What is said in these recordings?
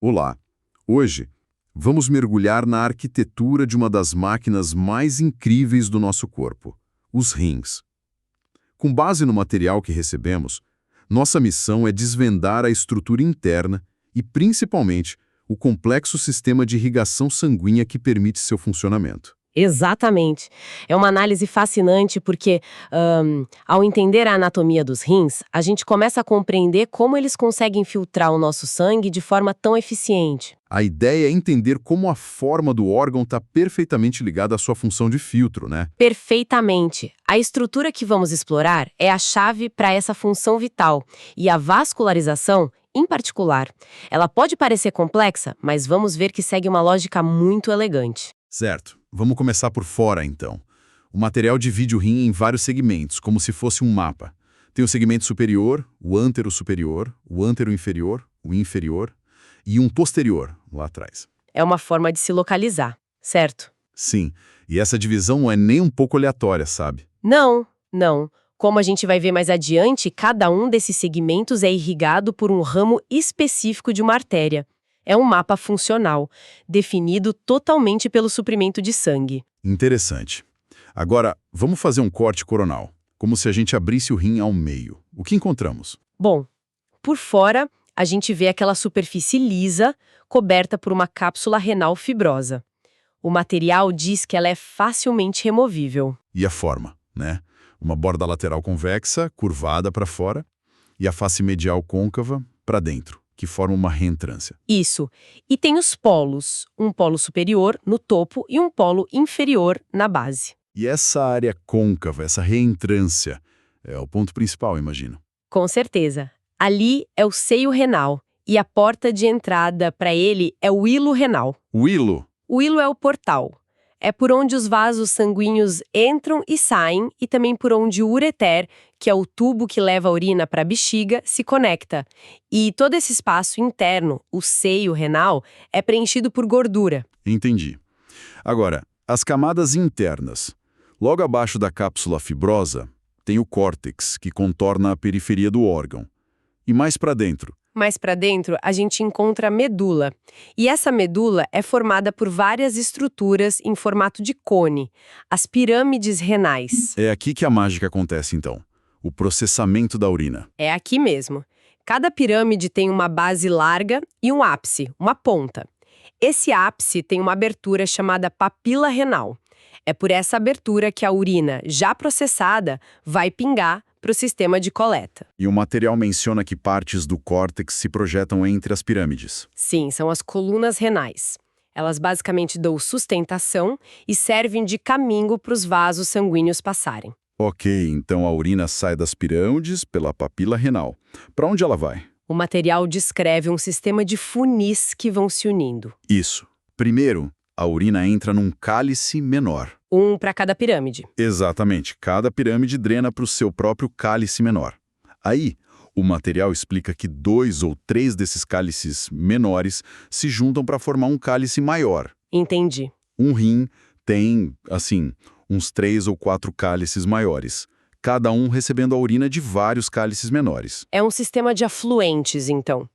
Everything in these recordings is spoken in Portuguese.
Olá! Hoje, vamos mergulhar na arquitetura de uma das máquinas mais incríveis do nosso corpo, os rins. Com base no material que recebemos, nossa missão é desvendar a estrutura interna e, principalmente, o complexo sistema de irrigação sanguínea que permite seu funcionamento. Exatamente. É uma análise fascinante porque, ao entender a anatomia dos rins, a gente começa a compreender como eles conseguem filtrar o nosso sangue de forma tão eficiente. A ideia é entender como a forma do órgão está perfeitamente ligada à sua função de filtro, né? Perfeitamente. A estrutura que vamos explorar é a chave para essa função vital, e a vascularização, em particular. Ela pode parecer complexa, mas vamos ver que segue uma lógica muito elegante. Certo. Vamos começar por fora, então. O material divide o rim em vários segmentos, como se fosse um mapa. Tem o segmento superior, o antero-superior, o antero-inferior, o inferior e um posterior, lá atrás. É uma forma de se localizar, certo? Sim, e essa divisão não é nem um pouco aleatória, sabe? Não, não. Como a gente vai ver mais adiante, cada um desses segmentos é irrigado por um ramo específico de uma artéria. É um mapa funcional, definido totalmente pelo suprimento de sangue. Interessante. Agora, vamos fazer um corte coronal, como se a gente abrisse o rim ao meio. O que encontramos? Bom, por fora, a gente vê aquela superfície lisa, coberta por uma cápsula renal fibrosa. O material diz que ela é facilmente removível. E a forma, né? Uma borda lateral convexa, curvada para fora, e a face medial côncava para dentro, que forma uma reentrância. Isso. E tem os polos, um polo superior no topo e um polo inferior na base. E essa área côncava, essa reentrância, é o ponto principal, imagino. Com certeza. Ali é o seio renal e a porta de entrada para ele é o hilo renal. O hilo? O hilo é o portal. É por onde os vasos sanguíneos entram e saem e também por onde o ureter, que é o tubo que leva a urina para a bexiga, se conecta. E todo esse espaço interno, o seio renal, é preenchido por gordura. Entendi. Agora, as camadas internas. Logo abaixo da cápsula fibrosa, tem o córtex, que contorna a periferia do órgão. E mais para dentro? Mais para dentro, a gente encontra a medula. E essa medula é formada por várias estruturas em formato de cone, as pirâmides renais. É aqui que a mágica acontece, então. O processamento da urina. É aqui mesmo. Cada pirâmide tem uma base larga e um ápice, uma ponta. Esse ápice tem uma abertura chamada papila renal. É por essa abertura que a urina, já processada, vai pingar para o sistema de coleta. E o material menciona que partes do córtex se projetam entre as pirâmides. Sim, são as colunas renais. Elas basicamente dão sustentação e servem de caminho para os vasos sanguíneos passarem. Ok, então a urina sai das pirâmides pela papila renal. Para onde ela vai? O material descreve um sistema de funis que vão se unindo. Isso. Primeiro, a urina entra num cálice menor. Um para cada pirâmide. Exatamente. Cada pirâmide drena para o seu próprio cálice menor. Aí, o material explica que 2 ou 3 desses cálices menores se juntam para formar um cálice maior. Entendi. Um rim tem, assim, uns 3 ou 4 cálices maiores, cada um recebendo a urina de vários cálices menores. É um sistema de afluentes, então.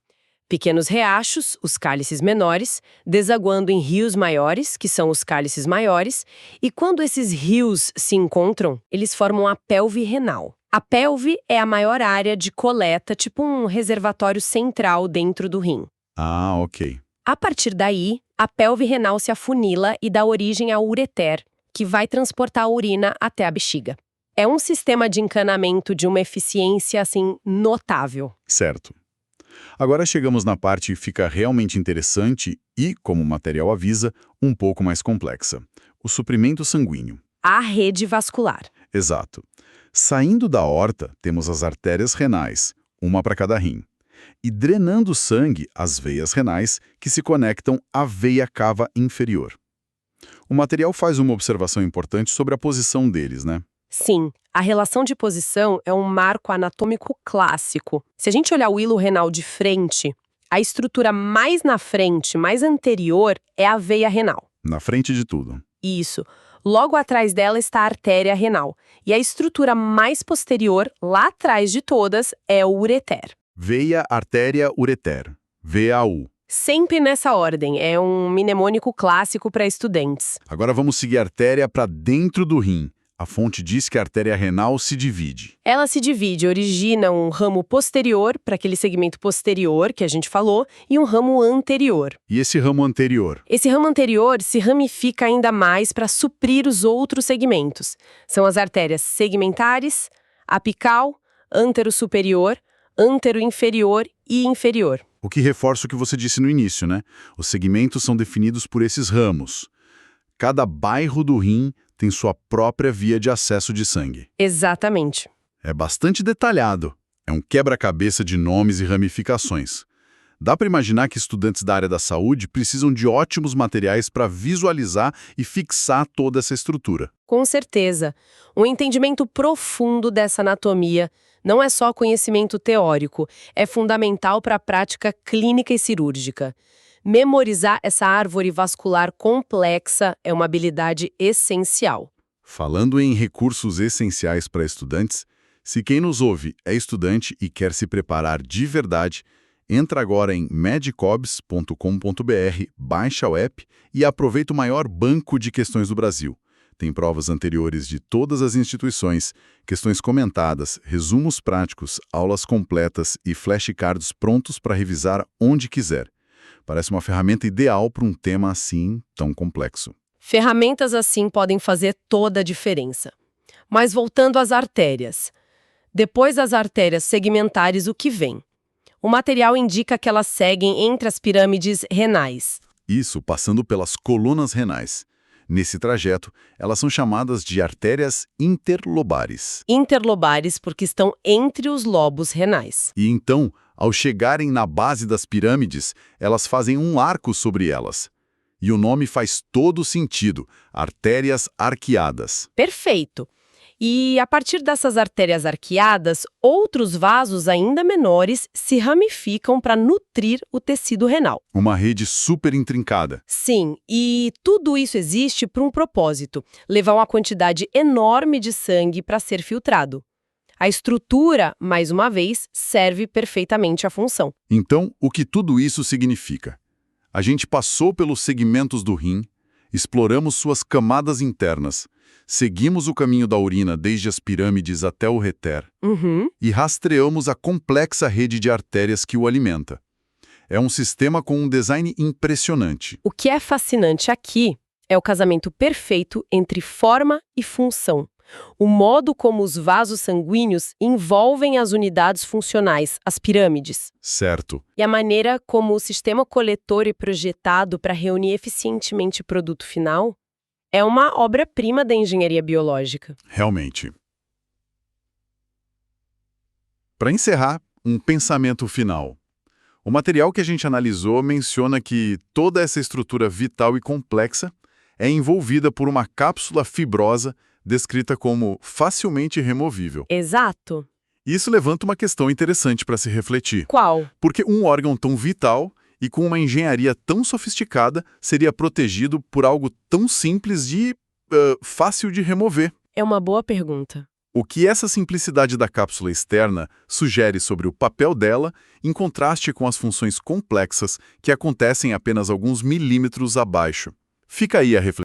Pequenos riachos, os cálices menores, desaguando em rios maiores, que são os cálices maiores, e quando esses rios se encontram, eles formam a pelve renal. A pelve é a maior área de coleta, tipo um reservatório central dentro do rim. Ah, ok. A partir daí, a pelve renal se afunila e dá origem ao ureter, que vai transportar a urina até a bexiga. É um sistema de encanamento de uma eficiência, assim, notável. Certo. Agora chegamos na parte que fica realmente interessante e, como o material avisa, um pouco mais complexa. O suprimento sanguíneo. A rede vascular. Exato. Saindo da aorta, temos as artérias renais, uma para cada rim. E drenando o sangue, as veias renais, que se conectam à veia cava inferior. O material faz uma observação importante sobre a posição deles, né? Sim, a relação de posição é um marco anatômico clássico. Se a gente olhar o hilo renal de frente, a estrutura mais na frente, mais anterior, é a veia renal. Na frente de tudo. Isso. Logo atrás dela está a artéria renal. E a estrutura mais posterior, lá atrás de todas, é o ureter. Veia, artéria, ureter. VAU. Sempre nessa ordem, é um mnemônico clássico para estudantes. Agora vamos seguir a artéria para dentro do rim. A fonte diz que a artéria renal se divide. Ela se divide, origina um ramo posterior, para aquele segmento posterior que a gente falou, e um ramo anterior. E esse ramo anterior? Esse ramo anterior se ramifica ainda mais para suprir os outros segmentos. São as artérias segmentares, apical, antero-superior, antero-inferior e inferior. O que reforça o que você disse no início, né? Os segmentos são definidos por esses ramos. Cada bairro do rim tem sua própria via de acesso de sangue. Exatamente. É bastante detalhado. É um quebra-cabeça de nomes e ramificações. Dá para imaginar que estudantes da área da saúde precisam de ótimos materiais para visualizar e fixar toda essa estrutura. Com certeza. Um entendimento profundo dessa anatomia não é só conhecimento teórico, é fundamental para a prática clínica e cirúrgica. Memorizar essa árvore vascular complexa é uma habilidade essencial. Falando em recursos essenciais para estudantes, se quem nos ouve é estudante e quer se preparar de verdade, entra agora em medicobs.com.br, baixa o app e aproveita o maior banco de questões do Brasil. Tem provas anteriores de todas as instituições, questões comentadas, resumos práticos, aulas completas e flashcards prontos para revisar onde quiser. Parece uma ferramenta ideal para um tema assim tão complexo. Ferramentas assim podem fazer toda a diferença. Mas voltando às artérias. Depois das artérias segmentares, o que vem? O material indica que elas seguem entre as pirâmides renais. Isso passando pelas colunas renais. Nesse trajeto, elas são chamadas de artérias interlobares. Interlobares porque estão entre os lobos renais. E então, ao chegarem na base das pirâmides, elas fazem um arco sobre elas. E o nome faz todo sentido, artérias arqueadas. Perfeito. E a partir dessas artérias arqueadas, outros vasos ainda menores se ramificam para nutrir o tecido renal. Uma rede super intrincada. Sim, e tudo isso existe por um propósito: levar uma quantidade enorme de sangue para ser filtrado. A estrutura, mais uma vez, serve perfeitamente à função. Então, o que tudo isso significa? A gente passou pelos segmentos do rim, exploramos suas camadas internas, seguimos o caminho da urina desde as pirâmides até o reter e rastreamos a complexa rede de artérias que o alimenta. É um sistema com um design impressionante. O que é fascinante aqui é o casamento perfeito entre forma e função. O modo como os vasos sanguíneos envolvem as unidades funcionais, as pirâmides. Certo. E a maneira como o sistema coletor é projetado para reunir eficientemente o produto final é uma obra-prima da engenharia biológica. Realmente. Para encerrar, um pensamento final. O material que a gente analisou menciona que toda essa estrutura vital e complexa é envolvida por uma cápsula fibrosa descrita como facilmente removível. Exato. Isso levanta uma questão interessante para se refletir. Qual? Porque um órgão tão vital e com uma engenharia tão sofisticada seria protegido por algo tão simples e fácil de remover? É uma boa pergunta. O que essa simplicidade da cápsula externa sugere sobre o papel dela em contraste com as funções complexas que acontecem apenas alguns milímetros abaixo? Fica aí a reflexão.